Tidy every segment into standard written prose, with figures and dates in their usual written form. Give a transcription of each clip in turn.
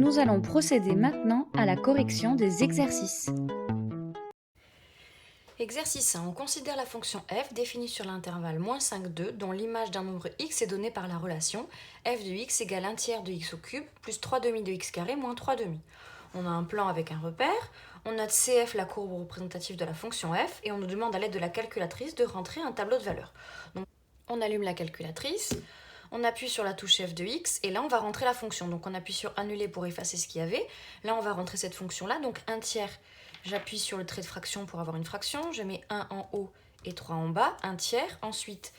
Nous allons procéder maintenant à la correction des exercices. Exercice 1. On considère la fonction f définie sur l'intervalle -5, 2 dont l'image d'un nombre x est donnée par la relation f de x égale 1 tiers de x au cube plus 3 demi de x carré moins 3 demi. On a un plan avec un repère, on note CF la courbe représentative de la fonction f et on nous demande à l'aide de la calculatrice de rentrer un tableau de valeurs. Donc, on allume la calculatrice, on appuie sur la touche f de x et là on va rentrer la fonction. Donc on appuie sur annuler pour effacer ce qu'il y avait. Là on va rentrer cette fonction là, donc 1 tiers. J'appuie sur le trait de fraction pour avoir une fraction, je mets 1 en haut et 3 en bas, 1 tiers. Ensuite,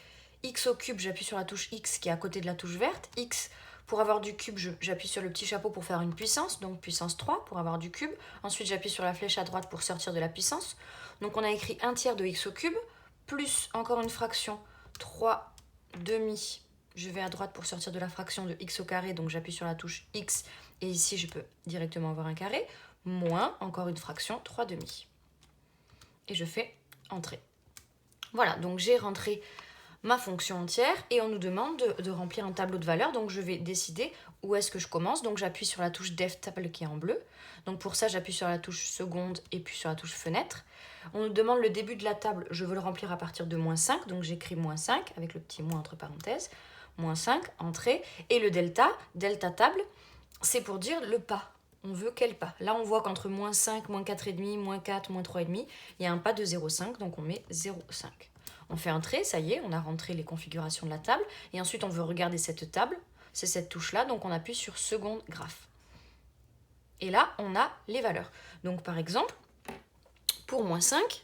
x au cube, j'appuie sur la touche x qui est à côté de la touche verte. X, pour avoir du cube, j'appuie sur le petit chapeau pour faire une puissance, donc puissance 3 pour avoir du cube. Ensuite, j'appuie sur la flèche à droite pour sortir de la puissance. Donc on a écrit 1 tiers de x au cube, plus encore une fraction, 3 demi. Je vais à droite pour sortir de la fraction de x au carré, donc j'appuie sur la touche x et ici je peux directement avoir un carré, moins encore une fraction, 3 demi. Et je fais entrer. Voilà, donc j'ai rentré ma fonction entière et on nous demande de remplir un tableau de valeurs, donc je vais décider où est-ce que je commence. Donc j'appuie sur la touche def table qui est en bleu. Donc pour ça, j'appuie sur la touche seconde et puis sur la touche fenêtre. On nous demande le début de la table, je veux le remplir à partir de -5, donc j'écris -5 avec le petit moins entre parenthèses. -5, entrée, et le delta table, c'est pour dire le pas. On veut quel pas? Là, on voit qu'entre -5, -4,5, -4, -3,5, il y a un pas de 0,5, donc on met 0,5. On fait entrer, ça y est, on a rentré les configurations de la table, et ensuite on veut regarder cette table, c'est cette touche-là, donc on appuie sur seconde graphe. Et là, on a les valeurs. Donc par exemple, pour -5,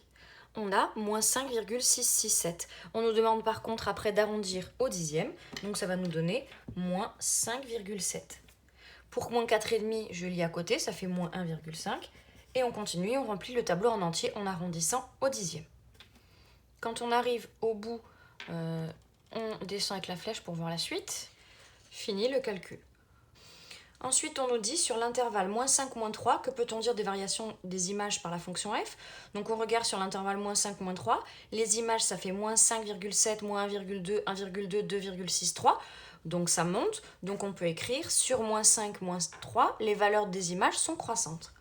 on a -5,667. On nous demande par contre après d'arrondir au dixième, donc ça va nous donner -5,7. Pour -4,5, je lis à côté, ça fait -1,5. Et on continue, on remplit le tableau en entier en arrondissant au dixième. Quand on arrive au bout, on descend avec la flèche pour voir la suite. Fini le calcul. Ensuite, on nous dit sur l'intervalle -5, -3, que peut-on dire des variations des images par la fonction f? Donc on regarde sur l'intervalle -5, -3, les images ça fait -5,7, -1,2, 1,2, 2,63, donc ça monte, donc on peut écrire sur -5, -3, les valeurs des images sont croissantes.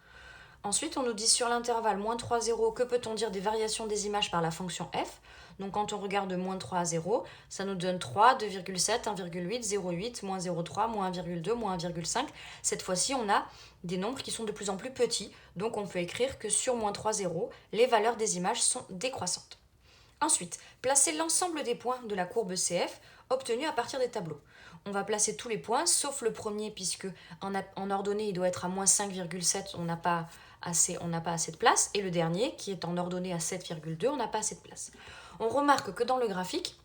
Ensuite, on nous dit sur l'intervalle -3, 0, que peut-on dire des variations des images par la fonction f? Donc quand on regarde de -3 à 0, ça nous donne 3, 2,7, 1,8, 0,8, -0,3, -1,2, -1,5. Cette fois-ci, on a des nombres qui sont de plus en plus petits, donc on peut écrire que sur -3, 0, les valeurs des images sont décroissantes. Ensuite, placer l'ensemble des points de la courbe CF obtenus à partir des tableaux. On va placer tous les points, sauf le premier, puisque en ordonnée, il doit être à -5,7, on n'a pas assez de place, et le dernier, qui est en ordonnée à 7,2, on n'a pas assez de place. On remarque que dans le graphique,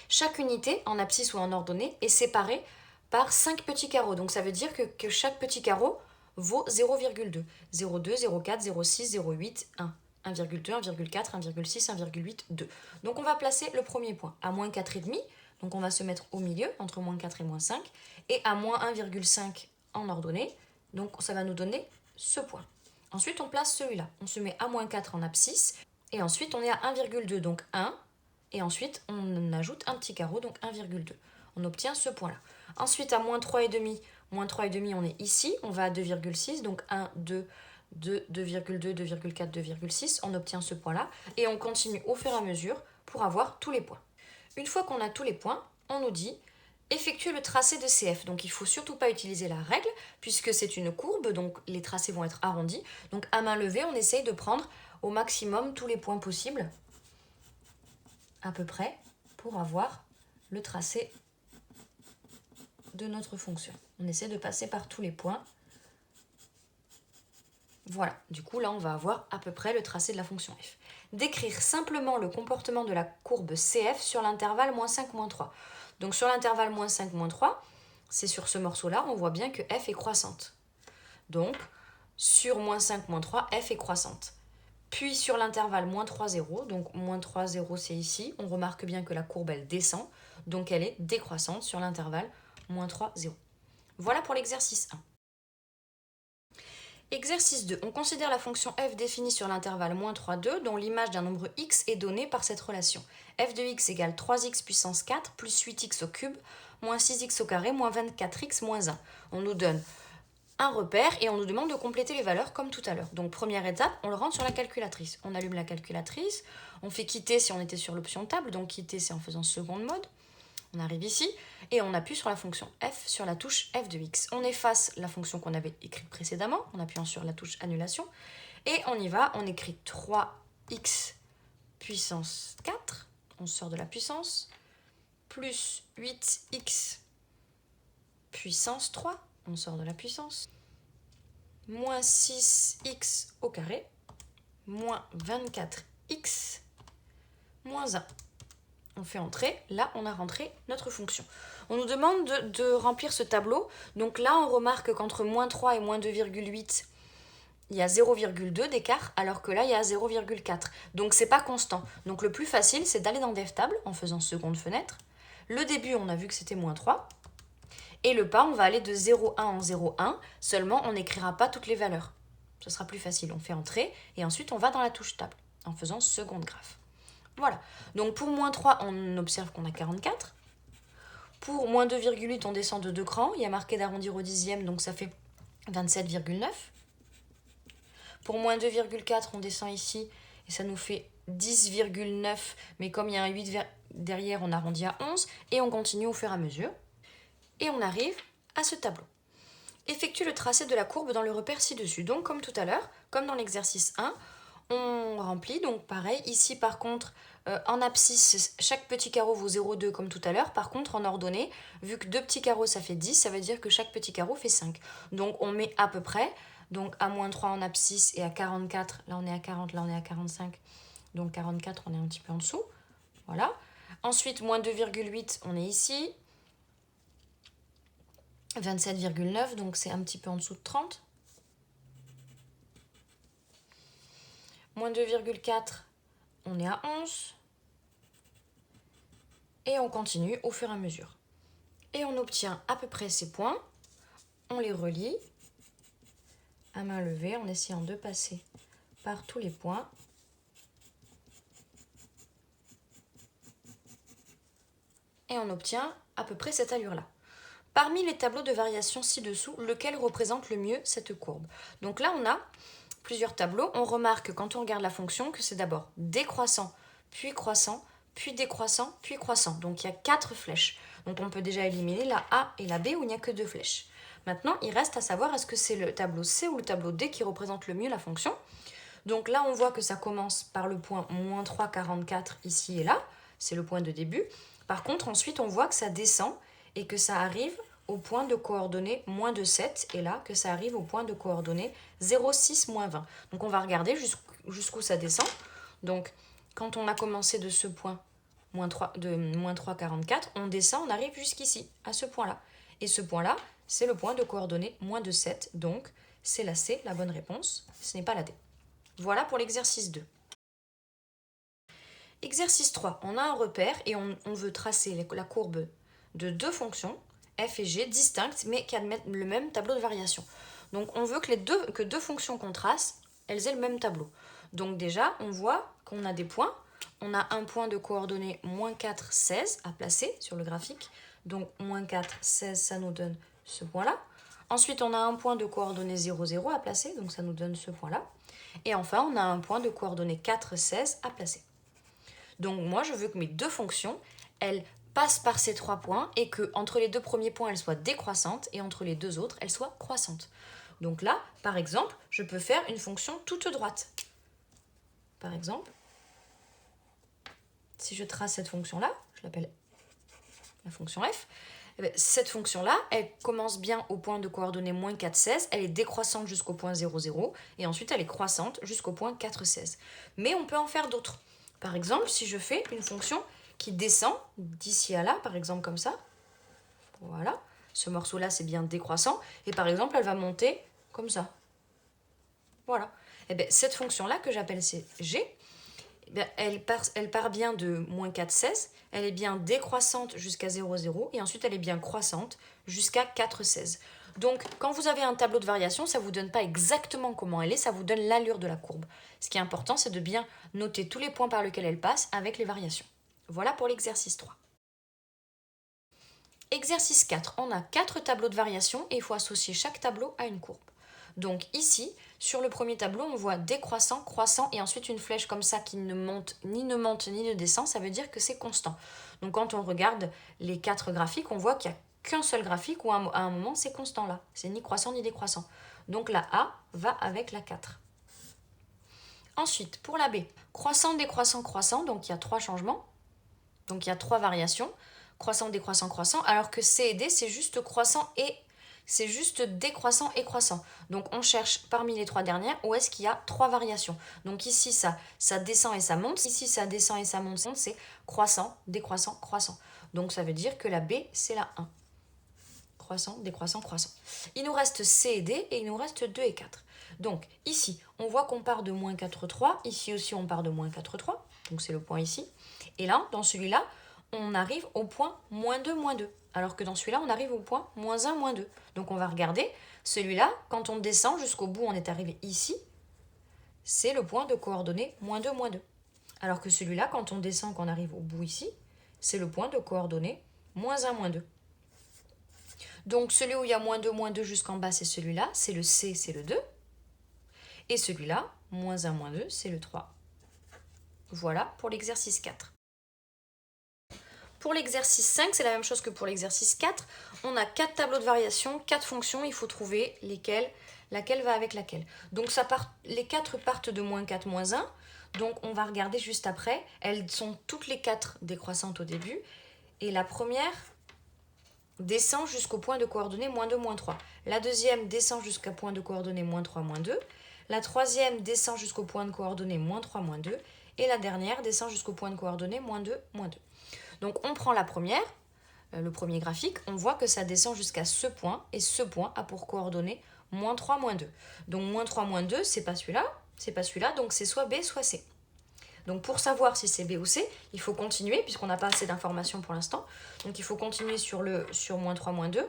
chaque unité, en abscisse ou en ordonnée, est séparée par 5 petits carreaux. Donc ça veut dire que chaque petit carreau vaut 0,2. 0,2, 0,4, 0,6, 0,8, 1. 1,2, 1,4, 1,6, 1,8, 2. Donc on va placer le premier point à -4,5. Donc on va se mettre au milieu, entre -4 et -5. Et à -1,5 en ordonnée. Donc ça va nous donner ce point. Ensuite, on place celui-là. On se met à -4 en abscisse. Et ensuite, on est à 1,2, donc 1. Et ensuite, on ajoute un petit carreau, donc 1,2. On obtient ce point-là. Ensuite, à -3,5, on est ici. On va à 2,6, donc 1, 2, 2, 2,2, 2,4, 2,6. On obtient ce point-là. Et on continue au fur et à mesure pour avoir tous les points. Une fois qu'on a tous les points, on nous dit effectuer le tracé de CF. Donc il ne faut surtout pas utiliser la règle, puisque c'est une courbe, donc les tracés vont être arrondis. Donc à main levée, on essaye de prendre au maximum tous les points possibles, à peu près, pour avoir le tracé de notre fonction. On essaie de passer par tous les points. Voilà, du coup là on va avoir à peu près le tracé de la fonction f. Décrire simplement le comportement de la courbe CF sur l'intervalle -5, -3. Donc sur l'intervalle -5, -3, c'est sur ce morceau-là, on voit bien que f est croissante. Donc sur -5, -3, f est croissante. Puis sur l'intervalle -3, 0, donc -3, 0 c'est ici, on remarque bien que la courbe elle descend, donc elle est décroissante sur l'intervalle -3, 0. Voilà pour l'exercice 1. Exercice 2. On considère la fonction f définie sur l'intervalle -3, 2 dont l'image d'un nombre x est donnée par cette relation. F de x égale 3x puissance 4 plus 8x au cube moins 6x au carré moins 24x moins 1. On nous donne un repère et on nous demande de compléter les valeurs comme tout à l'heure. Donc première étape, on le rentre sur la calculatrice. On allume la calculatrice, on fait quitter si on était sur l'option table, donc quitter c'est en faisant seconde mode. On arrive ici et on appuie sur la fonction f sur la touche f de x. On efface la fonction qu'on avait écrite précédemment en appuyant sur la touche annulation et on y va, on écrit 3x puissance 4, on sort de la puissance, plus 8x puissance 3, on sort de la puissance, moins 6x au carré, moins 24x, moins 1. On fait entrer, là on a rentré notre fonction. On nous demande de remplir ce tableau, donc là on remarque qu'entre moins 3 et moins 2,8, il y a 0,2 d'écart, alors que là il y a 0,4. Donc c'est pas constant. Donc le plus facile c'est d'aller dans DevTable en faisant seconde fenêtre. Le début on a vu que c'était moins 3. Et le pas, on va aller de 0,1 en 0,1, seulement on n'écrira pas toutes les valeurs. Ce sera plus facile, on fait entrer, et ensuite on va dans la touche table, en faisant seconde graphe. Voilà, donc pour moins 3, on observe qu'on a 44. Pour moins 2,8, on descend de 2 crans, il y a marqué d'arrondir au dixième, donc ça fait 27,9. Pour moins 2,4, on descend ici, et ça nous fait 10,9, mais comme il y a un 8 derrière, on arrondit à 11, et on continue au fur et à mesure. Et on arrive à ce tableau. Effectue le tracé de la courbe dans le repère ci-dessus. Donc comme tout à l'heure, comme dans l'exercice 1, on remplit. Donc pareil, ici par contre, en abscisse, chaque petit carreau vaut 0,2 comme tout à l'heure. Par contre, en ordonnée, vu que 2 petits carreaux ça fait 10, ça veut dire que chaque petit carreau fait 5. Donc on met à peu près, donc à moins 3 en abscisse et à 44, là on est à 40, là on est à 45. Donc 44, on est un petit peu en dessous. Voilà. Ensuite, moins 2,8, on est ici. 27,9, donc c'est un petit peu en dessous de 30. Moins 2,4, on est à 11. Et on continue au fur et à mesure. Et on obtient à peu près ces points. On les relie à main levée en essayant de passer par tous les points. Et on obtient à peu près cette allure-là. Parmi les tableaux de variation ci-dessous, lequel représente le mieux cette courbe? Donc là, on a plusieurs tableaux. On remarque quand on regarde la fonction que c'est d'abord décroissant, puis croissant, puis décroissant, puis croissant. Donc il y a 4 flèches. Donc on peut déjà éliminer la A et la B où il n'y a que 2 flèches. Maintenant, il reste à savoir est-ce que c'est le tableau C ou le tableau D qui représente le mieux la fonction. Donc là, on voit que ça commence par le point moins 3,44 ici et là. C'est le point de début. Par contre, ensuite, on voit que ça descend et que ça arrive au point de coordonnées moins de 7 et là que ça arrive au point de coordonnées 0,6 moins 20. Donc on va regarder jusqu'où ça descend. Donc quand on a commencé de ce point de moins 3,44, on descend, on arrive jusqu'ici, à ce point-là. Et ce point-là, c'est le point de coordonnées moins de 7. Donc c'est la C, la bonne réponse, ce n'est pas la D. Voilà pour l'exercice 2. Exercice 3, on a un repère et on veut tracer la courbe de 2 fonctions, f et g, distinctes, mais qui admettent le même tableau de variation. Donc on veut que deux fonctions qu'on trace, elles aient le même tableau. Donc déjà, on voit qu'on a des points. On a un point de coordonnées moins 4, 16 à placer sur le graphique. Donc moins 4, 16, ça nous donne ce point-là. Ensuite, on a un point de coordonnées 0, 0 à placer, donc ça nous donne ce point-là. Et enfin, on a un point de coordonnées 4, 16 à placer. Donc moi, je veux que mes deux fonctions, elles passent par ces 3 points et que entre les 2 premiers points, elles soient décroissantes et entre les 2 autres, elles soient croissantes. Donc là, par exemple, je peux faire une fonction toute droite. Par exemple, si je trace cette fonction-là, je l'appelle la fonction f, cette fonction-là, elle commence bien au point de coordonnées moins 4, 16, elle est décroissante jusqu'au point 0, 0, et ensuite elle est croissante jusqu'au point 4, 16. Mais on peut en faire d'autres. Par exemple, si je fais une fonction qui descend d'ici à là, par exemple comme ça, voilà, ce morceau-là c'est bien décroissant, et par exemple elle va monter comme ça. Voilà. Et bien, cette fonction-là que j'appelle g, elle part bien de moins 4, 16, elle est bien décroissante jusqu'à 0, 0, et ensuite elle est bien croissante jusqu'à 4, 16. Donc, quand vous avez un tableau de variation, ça ne vous donne pas exactement comment elle est, ça vous donne l'allure de la courbe. Ce qui est important, c'est de bien noter tous les points par lesquels elle passe avec les variations. Voilà pour l'exercice 3. Exercice 4, on a 4 tableaux de variation et il faut associer chaque tableau à une courbe. Donc ici, sur le premier tableau, on voit décroissant, croissant et ensuite une flèche comme ça qui ne monte ni ne descend, ça veut dire que c'est constant. Donc quand on regarde les 4 graphiques, on voit qu'il n'y a qu'un seul graphique où à un moment c'est constant là, c'est ni croissant ni décroissant. Donc la A va avec la 4. Ensuite, pour la B, croissant, décroissant, croissant, donc il y a 3 changements, donc il y a 3 variations, croissant, décroissant, croissant, alors que C et D c'est juste croissant et c'est juste décroissant et croissant. Donc on cherche parmi les 3 dernières où est-ce qu'il y a 3 variations. Donc ici ça descend et ça monte, ici ça descend et ça monte, c'est croissant, décroissant, croissant. Donc ça veut dire que la B c'est la 1. Croissant, décroissant, croissant. Il nous reste C et D et il nous reste 2 et 4. Donc ici on voit qu'on part de moins 4, 3, ici aussi on part de moins 4, 3, donc c'est le point ici. Et là, dans celui-là, on arrive au point moins 2, moins 2. Alors que dans celui-là, on arrive au point moins 1, moins 2. Donc on va regarder, celui-là, quand on descend jusqu'au bout, on est arrivé ici, c'est le point de coordonnées moins 2, moins 2. Alors que celui-là, quand on descend, qu'on arrive au bout ici, c'est le point de coordonnées moins 1, moins 2. Donc celui où il y a moins 2, moins 2 jusqu'en bas, c'est celui-là, c'est le C, c'est le 2. Et celui-là, moins 1, moins 2, c'est le 3. Voilà pour l'exercice 4. Pour l'exercice 5, c'est la même chose que pour l'exercice 4. On a 4 tableaux de variation, 4 fonctions, il faut trouver laquelle va avec laquelle. Donc les 4 partent de moins 4, moins 1. Donc on va regarder juste après. Elles sont toutes les 4 décroissantes au début. Et la première descend jusqu'au point de coordonnées moins 2, moins 3. La deuxième descend jusqu'à point de coordonnées moins 3, moins 2. La troisième descend jusqu'au point de coordonnées moins 3, moins 2. Et la dernière descend jusqu'au point de coordonnées moins 2, moins 2. Donc on prend la première, le premier graphique, on voit que ça descend jusqu'à ce point, et ce point a pour coordonnées moins 3, moins 2. Donc moins 3, moins 2, c'est pas celui-là, donc c'est soit B, soit C. Donc pour savoir si c'est B ou C, il faut continuer, puisqu'on n'a pas assez d'informations pour l'instant. Donc il faut continuer sur moins 3, moins 2.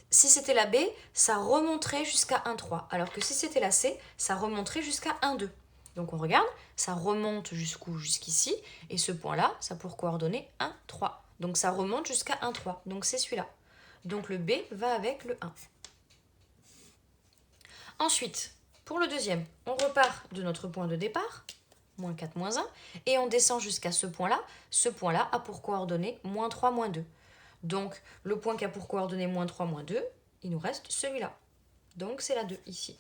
Si c'était la B, ça remonterait jusqu'à 1, 3. Alors que si c'était la C, ça remonterait jusqu'à 1, 2. Donc on regarde, ça remonte jusqu'ici, et ce point-là, ça a pour coordonnées 1, 3. Donc ça remonte jusqu'à 1, 3. Donc c'est celui-là. Donc le B va avec le 1. Ensuite, pour le deuxième, on repart de notre point de départ, moins 4, moins 1, et on descend jusqu'à ce point-là. Ce point-là a pour coordonnées moins 3, moins 2. Donc le point qui a pour coordonnées moins 3, moins 2, il nous reste celui-là. Donc c'est la 2 ici.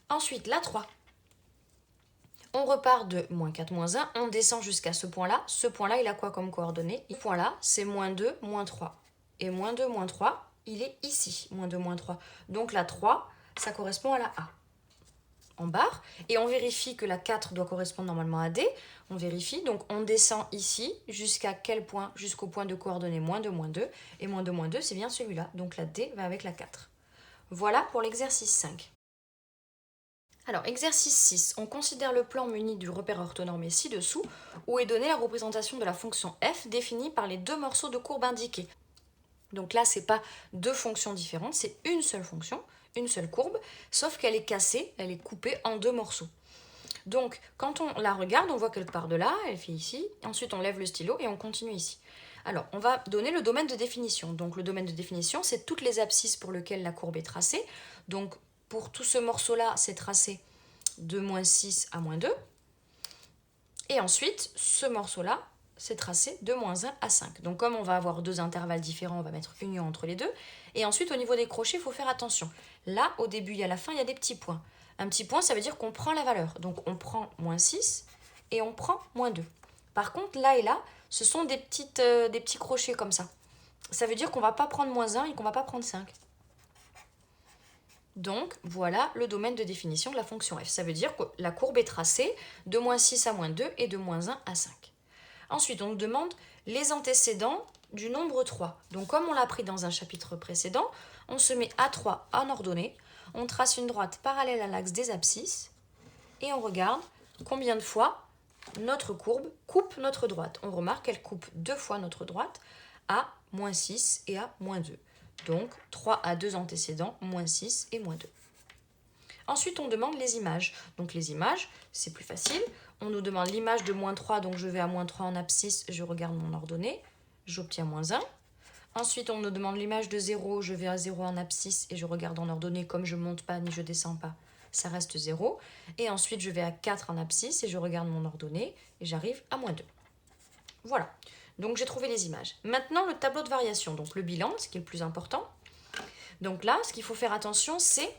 Ensuite, la 3. On repart de moins 4, moins 1, on descend jusqu'à ce point-là. Ce point-là, il a quoi comme coordonnées? Ce point-là, c'est moins 2, moins 3. Et moins 2, moins 3, il est ici, moins 2, moins 3. Donc la 3, ça correspond à la A. En barre. Et on vérifie que la 4 doit correspondre normalement à D. On vérifie, donc on descend ici, jusqu'à quel point? Jusqu'au point de coordonnées moins 2, moins 2. Et moins 2, moins 2, c'est bien celui-là. Donc la D va avec la 4. Voilà pour l'exercice 5. Alors, exercice 6, on considère le plan muni du repère orthonormé ci-dessous, où est donnée la représentation de la fonction f définie par les 2 morceaux de courbe indiqués. Donc là, ce n'est pas 2 fonctions différentes, c'est une seule fonction, une seule courbe, sauf qu'elle est cassée, elle est coupée en 2 morceaux. Donc, quand on la regarde, on voit qu'elle part de là, elle fait ici, ensuite on lève le stylo et on continue ici. Alors, on va donner le domaine de définition. Donc, le domaine de définition, c'est toutes les abscisses pour lesquelles la courbe est tracée. Donc, pour tout ce morceau-là, c'est tracé de moins 6 à moins 2. Et ensuite, ce morceau-là, c'est tracé de moins 1 à 5. Donc comme on va avoir 2 intervalles différents, on va mettre union entre les deux. Et ensuite, au niveau des crochets, il faut faire attention. Là, au début et à la fin, il y a des petits points. Un petit point, ça veut dire qu'on prend la valeur. Donc on prend moins 6 et on prend moins 2. Par contre, là et là, ce sont des petits crochets comme ça. Ça veut dire qu'on ne va pas prendre moins 1 et qu'on ne va pas prendre 5. Donc, voilà le domaine de définition de la fonction f. Ça veut dire que la courbe est tracée de moins 6 à moins 2 et de moins 1 à 5. Ensuite, on nous demande les antécédents du nombre 3. Donc, comme on l'a pris dans un chapitre précédent, on se met à 3 en ordonnée, on trace une droite parallèle à l'axe des abscisses et on regarde combien de fois notre courbe coupe notre droite. On remarque qu'elle coupe 2 fois notre droite à moins 6 et à moins 2. Donc, 3 à 2 antécédents, moins 6 et moins 2. Ensuite, on demande les images. Donc, les images, c'est plus facile. On nous demande l'image de moins 3, donc je vais à moins 3 en abscisse, je regarde mon ordonnée, j'obtiens moins 1. Ensuite, on me demande l'image de 0. Je vais à 0 en abscisse et je regarde en ordonnée. Comme je ne monte pas ni je descends pas, ça reste 0. Et ensuite, je vais à 4 en abscisse et je regarde mon ordonnée et j'arrive à -2. Voilà. Donc, j'ai trouvé les images. Maintenant, le tableau de variation. Donc, le bilan, ce qui est le plus important. Donc là, ce qu'il faut faire attention, c'est...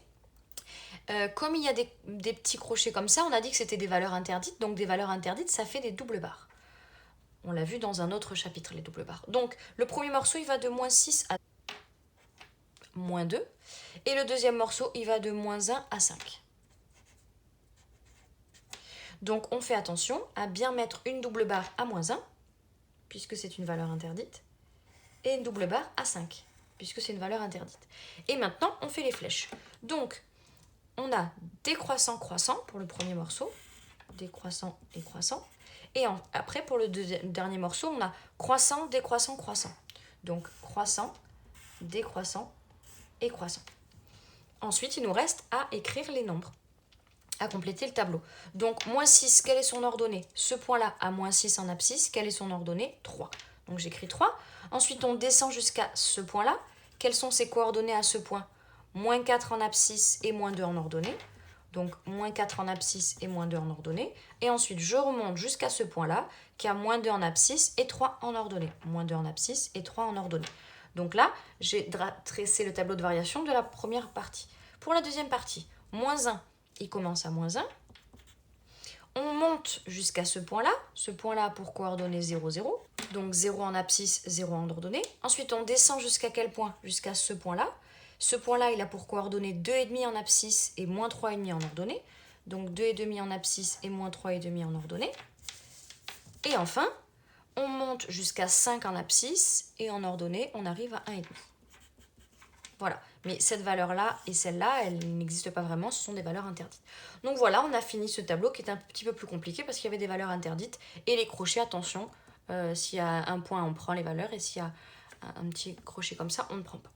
comme il y a des petits crochets comme ça, on a dit que c'était des valeurs interdites. Donc, des valeurs interdites, ça fait des doubles barres. On l'a vu dans un autre chapitre, les doubles barres. Donc, le premier morceau, il va de -6 à -2. Et le deuxième morceau, il va de -1 à 5. Donc, on fait attention à bien mettre une double barre à -1, puisque c'est une valeur interdite, et une double barre à 5, puisque c'est une valeur interdite. Et maintenant, on fait les flèches. Donc, on a décroissant, croissant pour le premier morceau, décroissant et croissant. Et après, pour le dernier morceau, on a croissant, décroissant, croissant. Donc, croissant, décroissant et croissant. Ensuite, il nous reste à écrire les nombres, à compléter le tableau. Donc, -6, quelle est son ordonnée? Ce point-là, à -6 en abscisse, quelle est son ordonnée? 3. Donc, j'écris 3. Ensuite, on descend jusqu'à ce point-là. Quelles sont ses coordonnées à ce point? -4 en abscisse et -2 en ordonnée. Donc, -4 en abscisse et -2 en ordonnée. Et ensuite, je remonte jusqu'à ce point-là, qui a -2 en abscisse et 3 en ordonnée. -2 en abscisse et 3 en ordonnée. Donc là, j'ai tracé le tableau de variation de la première partie. Pour la deuxième partie, -1, il commence à -1. On monte jusqu'à ce point-là. Ce point-là pour coordonnées 0, 0. Donc 0 en abscisse, 0 en ordonnée. Ensuite, on descend jusqu'à quel point? Jusqu'à ce point-là. Ce point-là, il a pour coordonnées 2,5 en abscisse et -3,5 en ordonnée. Donc 2,5 en abscisse et -3,5 en ordonnée. Et enfin, on monte jusqu'à 5 en abscisse et en ordonnée, on arrive à 1,5. Voilà. Mais cette valeur-là et celle-là, elles n'existent pas vraiment, ce sont des valeurs interdites. Donc voilà, on a fini ce tableau qui est un petit peu plus compliqué parce qu'il y avait des valeurs interdites. Et les crochets, attention, s'il y a un point, on prend les valeurs. Et s'il y a un petit crochet comme ça, on ne prend pas.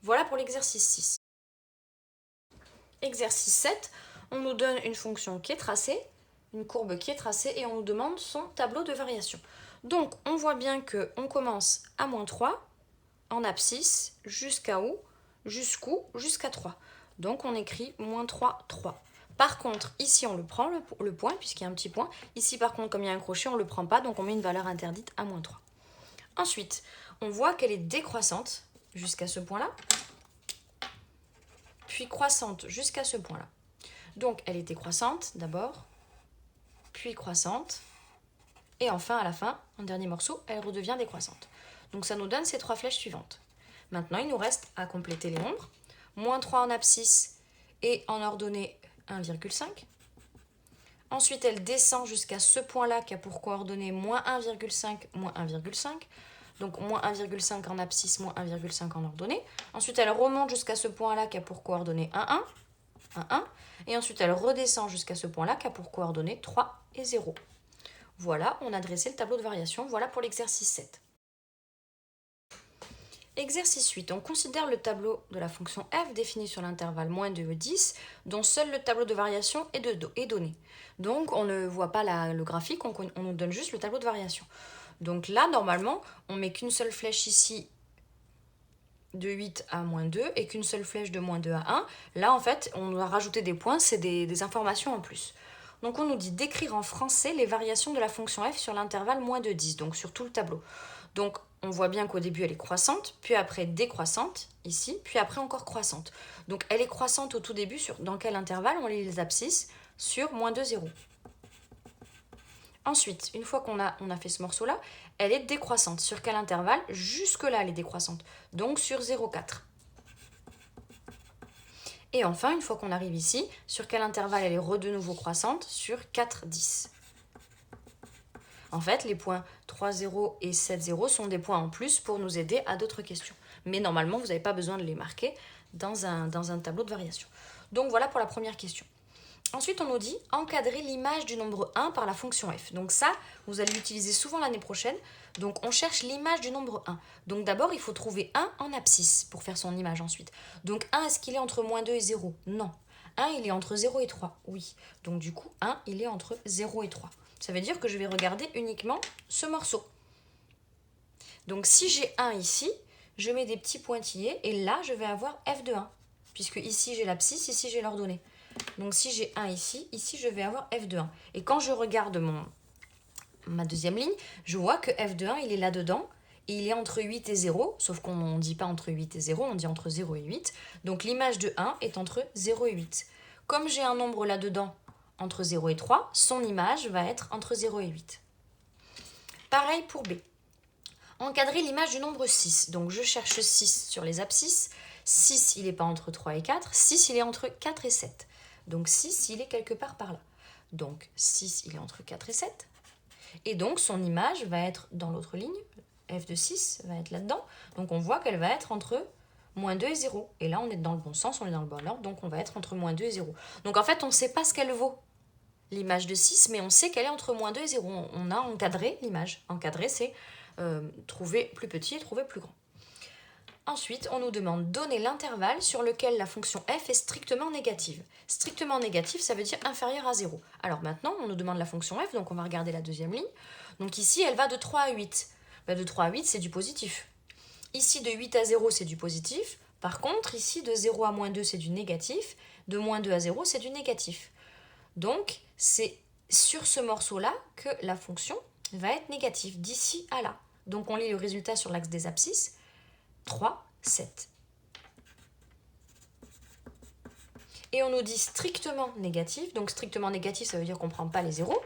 Voilà pour l'exercice 6. Exercice 7, on nous donne une fonction qui est tracée, une courbe qui est tracée, et on nous demande son tableau de variation. Donc, on voit bien qu'on commence à -3 en abscisse, jusqu'à où? Jusqu'à 3. Donc, on écrit -3, 3. Par contre, ici, on le prend, le point, puisqu'il y a un petit point. Ici, par contre, comme il y a un crochet, on ne le prend pas, donc on met une valeur interdite à -3. Ensuite, on voit qu'elle est décroissante jusqu'à ce point-là, puis croissante jusqu'à ce point-là. Donc, elle est décroissante d'abord, puis croissante, et enfin, à la fin, en dernier morceau, elle redevient décroissante. Donc, ça nous donne ces 3 flèches suivantes. Maintenant, il nous reste à compléter les nombres. -3 en abscisse et en ordonnée 1,5. Ensuite, elle descend jusqu'à ce point-là qui a pour coordonnées -1,5, -1,5. Donc, -1,5 en abscisse, -1,5 en ordonnée. Ensuite, elle remonte jusqu'à ce point-là qui a pour coordonnées 1, 1, 1. Et ensuite, elle redescend jusqu'à ce point-là qui a pour coordonnées 3 et 0. Voilà, on a dressé le tableau de variation. Voilà pour l'exercice 7. Exercice 8. On considère le tableau de la fonction f définie sur l'intervalle -2 et 10, dont seul le tableau de variation est donné. Donc, on ne voit pas le graphique, on nous donne juste le tableau de variation. Donc là, normalement, on met qu'une seule flèche ici de 8 à -2 et qu'une seule flèche de -2 à 1. Là, en fait, on doit rajouter des points, c'est des informations en plus. Donc, on nous dit d'écrire en français les variations de la fonction f sur l'intervalle -2, 10, donc sur tout le tableau. Donc, on voit bien qu'au début, elle est croissante, puis après décroissante, ici, puis après encore croissante. Donc, elle est croissante au tout début, dans quel intervalle? On lit les abscisses sur -2, 0. Ensuite, une fois qu'on a fait ce morceau-là, elle est décroissante. Sur quel intervalle? Jusque-là, elle est décroissante. Donc, sur 0,4. Et enfin, une fois qu'on arrive ici, sur quel intervalle elle est de nouveau croissante? Sur 4, 10. En fait, les points 3, 0 et 7, 0 sont des points en plus pour nous aider à d'autres questions. Mais normalement, vous n'avez pas besoin de les marquer dans un tableau de variation. Donc, voilà pour la première question. Ensuite, on nous dit encadrer l'image du nombre 1 par la fonction f. Donc ça, vous allez l'utiliser souvent l'année prochaine. Donc on cherche l'image du nombre 1. Donc d'abord, il faut trouver 1 en abscisse pour faire son image ensuite. Donc 1, est-ce qu'il est entre -2 et 0? Non. 1, il est entre 0 et 3. Oui. Donc du coup, 1, il est entre 0 et 3. Ça veut dire que je vais regarder uniquement ce morceau. Donc si j'ai 1 ici, je mets des petits pointillés et là, je vais avoir f de 1. Puisque ici, j'ai l'abscisse, ici, j'ai l'ordonnée. Donc, si j'ai 1 ici, ici, je vais avoir f de 1. Et quand je regarde ma deuxième ligne, je vois que f de 1, il est là-dedans. Et il est entre 8 et 0, sauf qu'on ne dit pas entre 8 et 0, on dit entre 0 et 8. Donc, l'image de 1 est entre 0 et 8. Comme j'ai un nombre là-dedans entre 0 et 3, son image va être entre 0 et 8. Pareil pour B. Encadrer l'image du nombre 6. Donc, je cherche 6 sur les abscisses. 6, il n'est pas entre 3 et 4. 6, il est entre 4 et 7. Donc, 6, il est quelque part par là. Donc, 6, il est entre 4 et 7. Et donc, son image va être dans l'autre ligne. F de 6 va être là-dedans. Donc, on voit qu'elle va être entre moins 2 et 0. Et là, on est dans le bon sens, on est dans le bon ordre. Donc, on va être entre moins 2 et 0. Donc, en fait, on ne sait pas ce qu'elle vaut, l'image de 6, mais on sait qu'elle est entre moins 2 et 0. On a encadré l'image. Encadrer, c'est trouver plus petit et trouver plus grand. Ensuite, on nous demande donner l'intervalle sur lequel la fonction f est strictement négative. Strictement négative, ça veut dire inférieur à 0. Alors maintenant, on nous demande la fonction f, donc on va regarder la deuxième ligne. Donc ici, elle va de 3 à 8. De 3 à 8, c'est du positif. Ici, de 8 à 0, c'est du positif. Par contre, ici, de 0 à moins 2, c'est du négatif. De moins 2 à 0, c'est du négatif. Donc, c'est sur ce morceau-là que la fonction va être négative, d'ici à là. Donc, on lit le résultat sur l'axe des abscisses. 3, 7. Et on nous dit strictement négatif. Donc, strictement négatif, ça veut dire qu'on ne prend pas les zéros.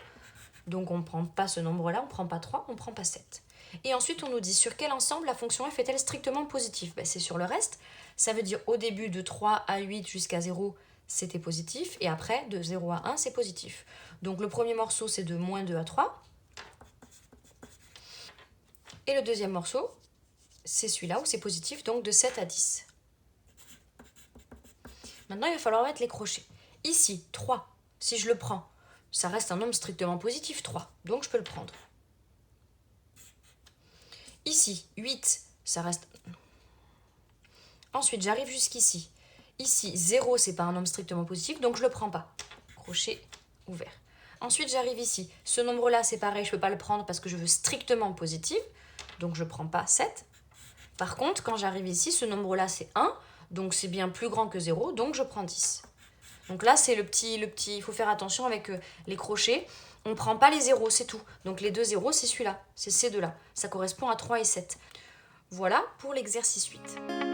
Donc, on ne prend pas ce nombre-là, on ne prend pas 3, on ne prend pas 7. Et ensuite, on nous dit sur quel ensemble la fonction f est-elle strictement positive? C'est sur le reste. Ça veut dire au début de 3 à 8 jusqu'à 0, c'était positif. Et après, de 0 à 1, c'est positif. Donc, le premier morceau, c'est de moins 2 à 3. Et le deuxième morceau, c'est celui-là où c'est positif, donc de 7 à 10. Maintenant, il va falloir mettre les crochets. Ici, 3, si je le prends, ça reste un nombre strictement positif, 3. Donc, je peux le prendre. Ici, 8, ça reste... Ensuite, j'arrive jusqu'ici. Ici, 0, c'est pas un nombre strictement positif, donc je ne le prends pas. Crochet ouvert. Ensuite, j'arrive ici. Ce nombre-là, c'est pareil, je ne peux pas le prendre parce que je veux strictement positif, donc je ne prends pas 7. Par contre, quand j'arrive ici, ce nombre-là, c'est 1, donc c'est bien plus grand que 0, donc je prends 10. Donc là, c'est le petit, il faut faire attention avec les crochets. On ne prend pas les zéros, c'est tout. Donc les deux zéros, c'est celui-là, c'est ces deux-là. Ça correspond à 3 et 7. Voilà pour l'exercice 8.